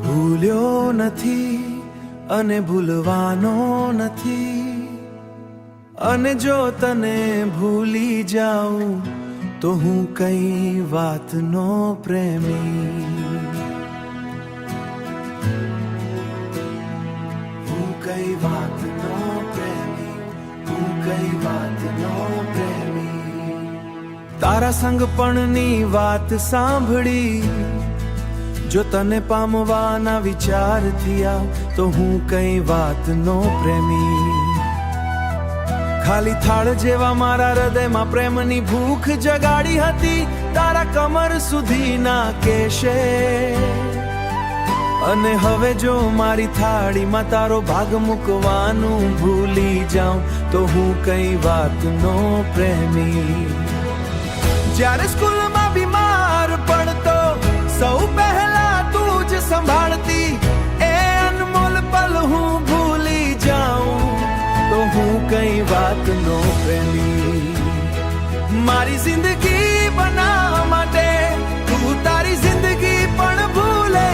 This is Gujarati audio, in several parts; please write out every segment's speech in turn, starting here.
ભૂલ્યો નથી અને ભૂલવાનો નથી, અને જો તને ભૂલી જાઉં તો હું કઈ વાતનો પ્રેમી, હું કઈ વાતનો પ્રેમી, હું કઈ વાતનો પ્રેમી. તારા સંગપણની વાત સાંભળી જો તને પામવાના વિચાર થયા તો હું કઈ વાતનો પ્રેમી. ખાલી થાળ જેવા મારા હૃદયમાં પ્રેમની ભૂખ જગાડી હતી તારા કમર સુધીના કેશે, અને હવે જો મારી થાળીમાં તારો ભાગ મૂકવાનું ભૂલી જાઉં તો હું કઈ વાતનો પ્રેમી. જ્યારે સ્કૂલમાં બીમાર પડતો સૌ પહેલા તું જ સંભાળતી, એ અનમોલ પલ હું ભૂલી જાઉં તો હું કઈ વાતનો પ્રેમી. મારી જિંદગી બનાવવા માટે તું તારી જિંદગી પણ ભૂલે,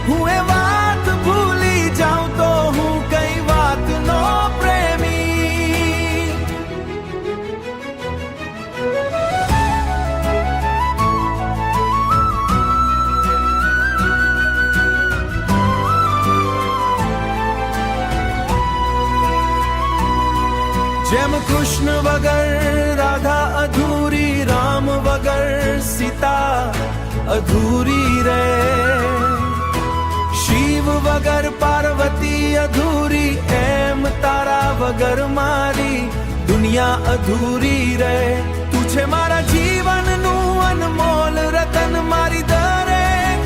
હું એ વાત ભૂલી જાઉં તો હું કઈ વાતનો પ્રેમી. જેમ કૃષ્ણ વગર રાધા અધૂરી, રામ વગર સીતા અધૂરી રે, શિવ વગર પાર્વતી અધૂરી, એમ તારા વગર મારી દુનિયા અધૂરી રે. તું છે મારા જીવનનું અનમોલ રતન, મારી દરેક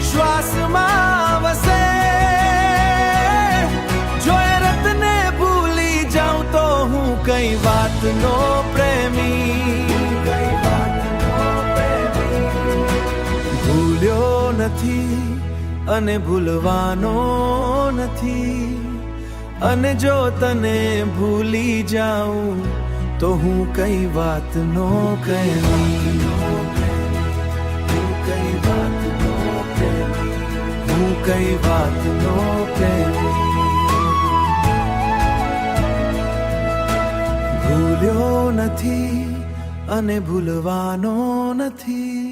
શ્વાસમાં વસે. જો એ રતને ભૂલી જાઉં તો હું કઈ વાતનો પ્રેમી, કઈ વાતનો પ્રેમી. ભૂલ્યો નથી અને ભૂલવાનો નથી, અને જો તને ભૂલી જાઉં તો હું કઈ વાતનો પ્રેમી, હું કઈ વાતનો પ્રેમી, હું કઈ વાતનો પ્રેમી. ભૂલ્યો નથી અને ભૂલવાનો નથી,